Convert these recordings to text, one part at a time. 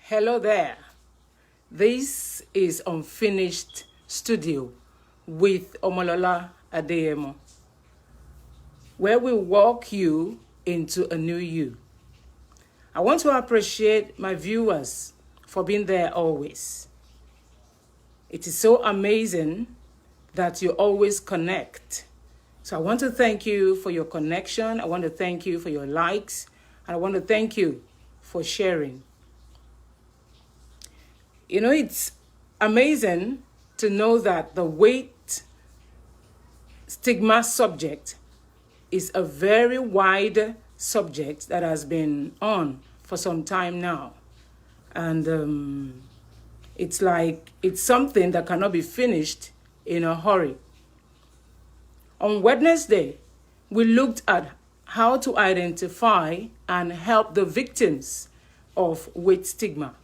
Hello there. This is Unfinished Studio with Omolola Adeyemo, where we walk you into a new you. I want to appreciate my viewers for being there always. It is so amazing that you always connect. So I want to thank you for your connection. I want to thank you for your likes. And I want to thank you for sharing. You know, it's amazing to know that the weight stigma subject is a very wide subject that has been on for some time now. And it's something that cannot be finished in a hurry. On Wednesday, we looked at how to identify and help the victims of weight stigma.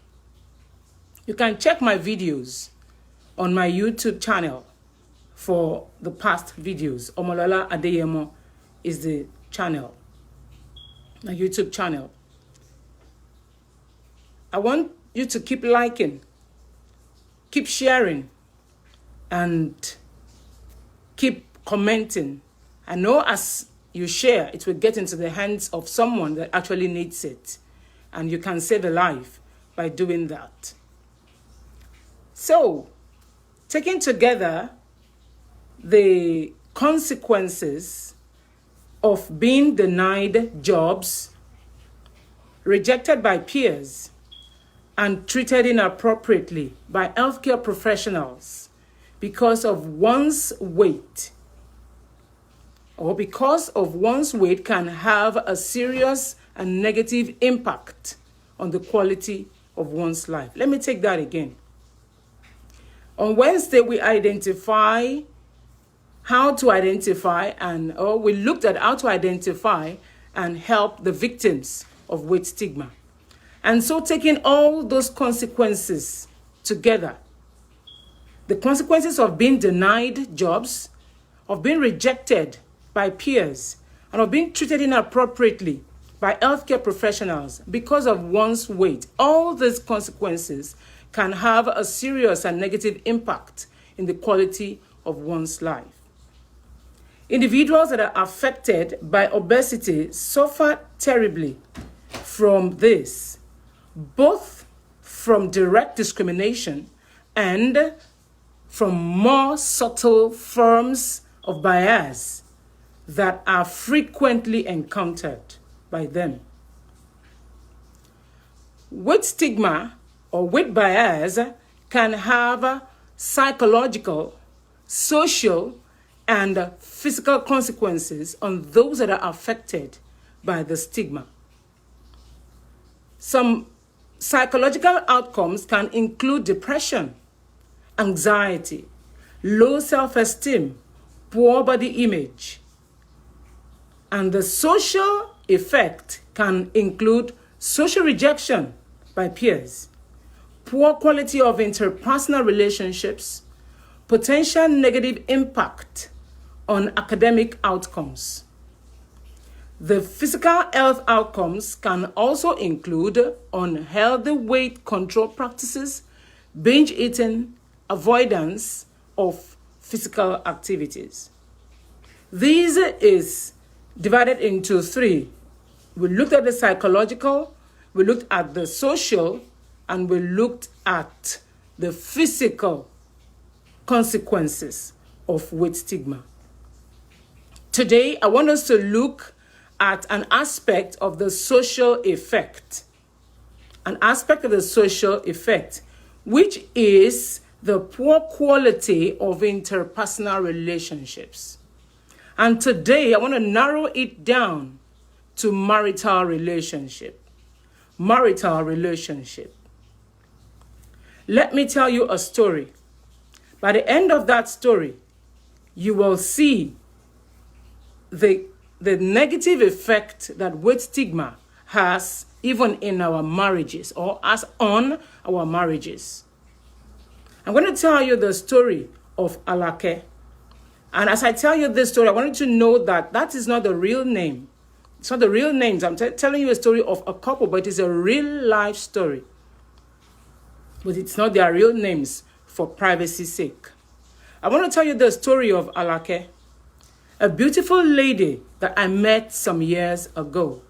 You can check my videos on my YouTube channel for the past videos. Omolola Adeyemo is the channel, my YouTube channel. I want you to keep liking, keep sharing, and keep commenting. I know as you share, it will get into the hands of someone that actually needs it. And you can save a life by doing that. So, taking together the consequences of being denied jobs, rejected by peers, and treated inappropriately by healthcare professionals because of one's weight, or because of one's weight can have a serious and negative impact on the quality of one's life. Let me take that again. On Wednesday, we looked at how to identify and help the victims of weight stigma. And so taking all those consequences together, the consequences of being denied jobs, of being rejected by peers, and of being treated inappropriately by healthcare professionals because of one's weight, all these consequences can have a serious and negative impact in the quality of one's life. Individuals that are affected by obesity suffer terribly from this, both from direct discrimination and from more subtle forms of bias that are frequently encountered by them. Weight stigma or weight bias can have psychological, social, and physical consequences on those that are affected by the stigma. Some psychological outcomes can include depression, anxiety, low self-esteem, poor body image. And the social effect can include social rejection by peers, poor quality of interpersonal relationships, potential negative impact on academic outcomes. The physical health outcomes can also include unhealthy weight control practices, binge eating, avoidance of physical activities. These is divided into three. We looked at the psychological, we looked at the social, and we looked at the physical consequences of weight stigma. Today, I want us to look at an aspect of the social effect. An aspect of the social effect, which is the poor quality of interpersonal relationships. And today, I want to narrow it down to marital relationship. Marital relationship. Let me tell you a story. By the end of that story, you will see the negative effect that weight stigma has even in our marriages or as on our marriages. I'm going to tell you the story of Alake. And as I tell you this story, I want you to know that that is not the real name. It's not the real names. I'm telling you a story of a couple, but it is a real life story. but it's not their real names for privacy's sake. I want to tell you the story of Alake, a beautiful lady that I met some years ago.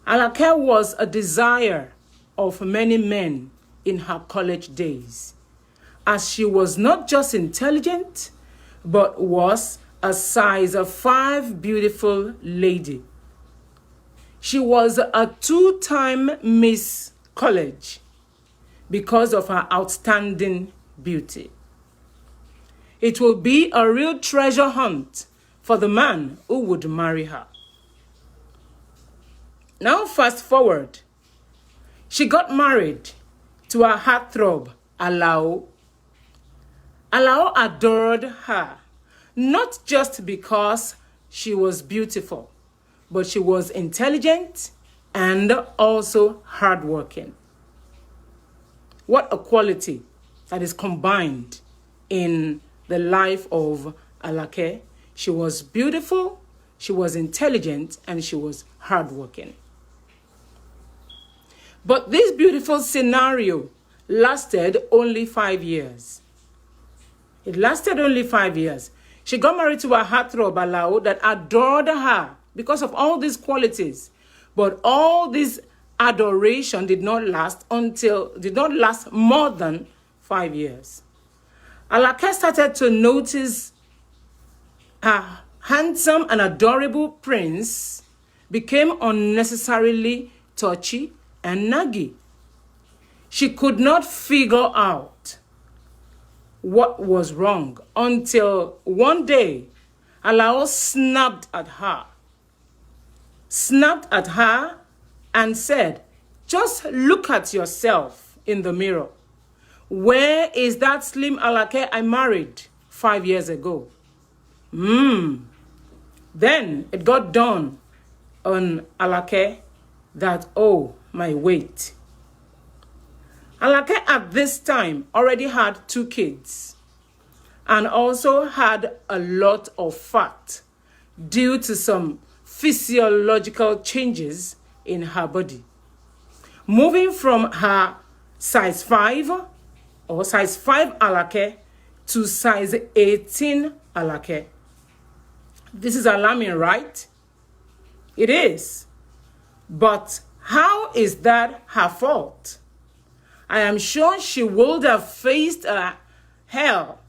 Alake was a desire of many men in her college days, as she was not just intelligent, but was a size 5 beautiful lady. She was a 2-time Miss College because of her outstanding beauty. It will be a real treasure hunt for the man who would marry her. Now fast forward. She got married to a heartthrob, Alao. Alao adored her, not just because she was beautiful, but she was intelligent and also hardworking. What a quality that is combined in the life of Alake. She was beautiful, she was intelligent, and she was hardworking. But this beautiful scenario lasted only 5 years. It lasted only 5 years. She got married to a heartthrob Alao that adored her because of all these qualities. But all this adoration did not last more than 5 years. Alake started to notice her handsome and adorable prince became unnecessarily touchy and naggy. She could not figure out what was wrong until one day Alao snapped at her and said, "Just look at yourself in the mirror. Where is that slim Alake I married 5 years ago?" Then it got dawn on Alake that, oh, my weight. Alake at this time already had 2 kids and also had a lot of fat due to some physiological changes in her body. Moving from her size 5 Alake to size 18 Alake. This is alarming, right? It is. But how is that her fault? I am sure she would have faced hell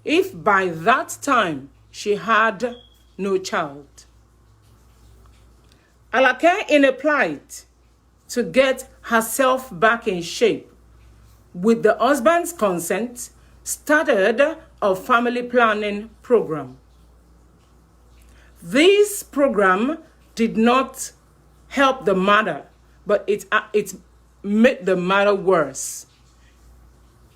if by that time she had no child. Alake, in a plight to get herself back in shape, with the husband's consent, started a family planning program. This program did not help the matter, but it made the matter worse.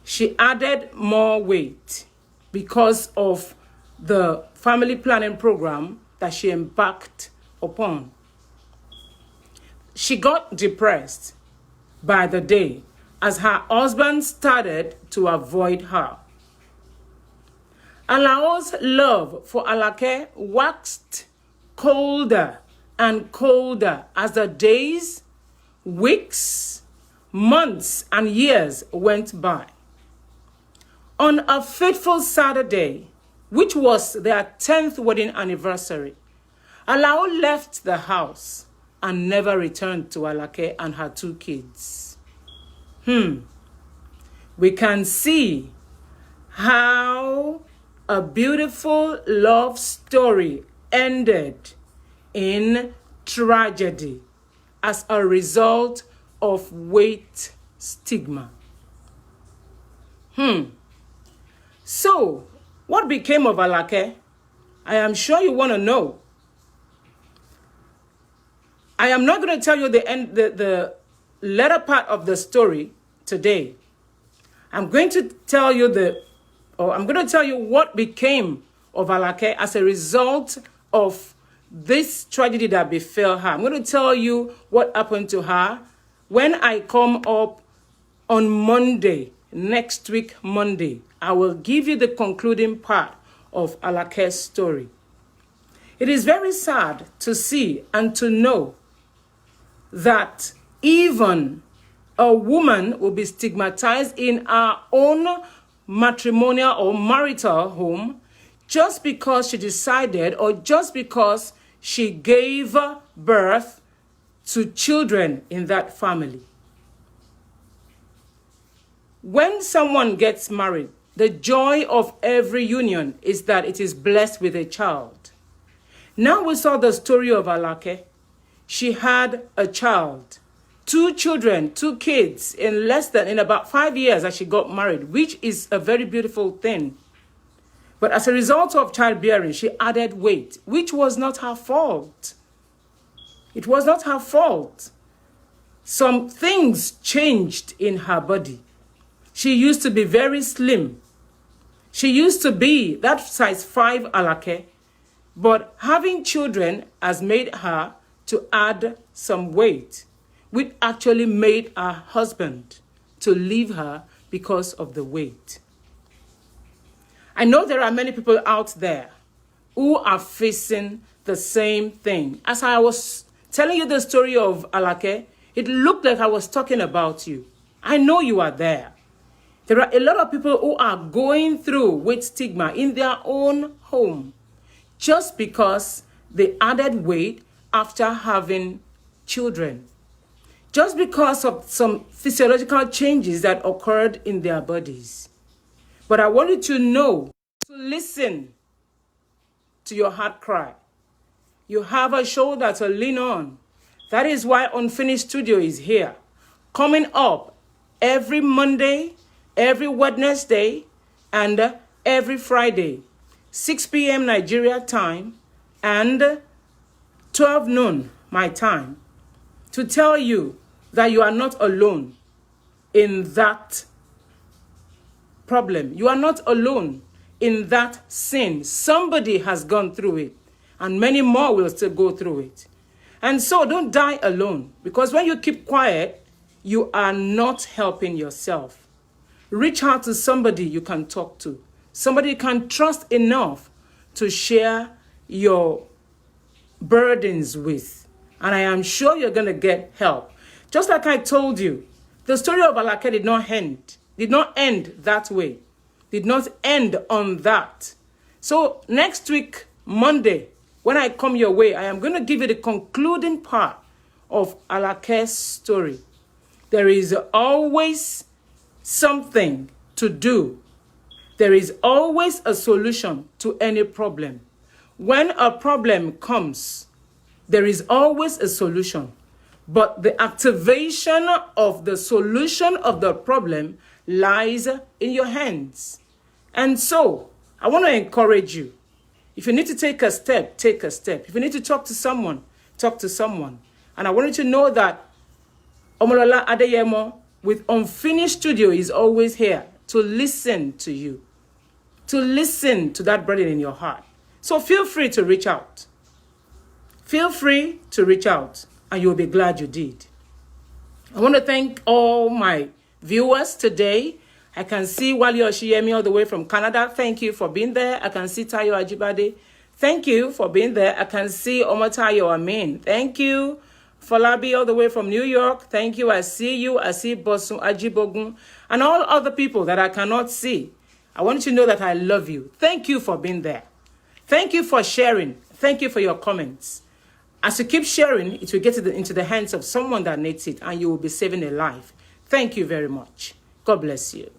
She added more weight because of the family planning program that she embarked upon. She got depressed by the day as her husband started to avoid her. Alao's love for Alake waxed colder and colder as the days, weeks, months, and years went by. On a fateful Saturday, which was their 10th wedding anniversary, Alao left the house and never returned to Alake and her 2 kids. We can see how a beautiful love story ended in tragedy as a result of weight stigma. So, what became of Alake? I am sure you want to know. I am not going to tell you the latter part of the story today. I'm going to tell you what became of Alake as a result of this tragedy that befell her. I'm going to tell you what happened to her when I come up on Monday, next week Monday. I will give you the concluding part of Alake's story. It is very sad to see and to know that even a woman will be stigmatized in her own matrimonial or marital home just because she decided or just because she gave birth to children in that family. When someone gets married, the joy of every union is that it is blessed with a child. Now we saw the story of Alake. She had a child, 2 children, 2 kids in about 5 years that she got married, which is a very beautiful thing. But as a result of childbearing, she added weight, which was not her fault. It was not her fault. Some things changed in her body. She used to be very slim. She used to be that size 5 Alake, but having children has made her to add some weight, which actually made her husband to leave her because of the weight. I know there are many people out there who are facing the same thing. As I was telling you the story of Alake, it looked like I was talking about you. I know you are there. There are a lot of people who are going through with stigma in their own home just because they added weight after having children. Just because of some physiological changes that occurred in their bodies. But I want you to know, to listen to your heart cry. You have a shoulder to lean on. That is why Unfinished Studio is here. Coming up every Monday, every Wednesday, and every Friday. 6 p.m. Nigeria time and 12 noon my time. To tell you that you are not alone in that problem. You are not alone in that sin. Somebody has gone through it, and many more will still go through it. And so don't die alone, because when you keep quiet, you are not helping yourself. Reach out to somebody you can talk to, somebody you can trust enough to share your burdens with. And I am sure you're going to get help. Just like I told you, the story of Alake did not end that way. Did not end on that. So next week, Monday, when I come your way, I am going to give you the concluding part of Alake's story. There is always something to do. There is always a solution to any problem. When a problem comes, there is always a solution. But the activation of the solution of the problem lies in your hands. And so, I want to encourage you. If you need to take a step, take a step. If you need to talk to someone, talk to someone. And I want you to know that Omolola Adeyemo with Unfinished Studio is always here to listen to you, to listen to that burden in your heart. So feel free to reach out. Feel free to reach out, and you'll be glad you did. I want to thank all my viewers today. I can see Wali Oshiyemi all the way from Canada. Thank you for being there. I can see Tayo Ajibade. Thank you for being there. I can see Omotayo Amin. Thank you. Falabi all the way from New York. Thank you. I see you. I see Bosun Ajibogun and all other people that I cannot see. I want you to know that I love you. Thank you for being there. Thank you for sharing. Thank you for your comments. As you keep sharing, it will get into the hands of someone that needs it, and you will be saving a life. Thank you very much. God bless you.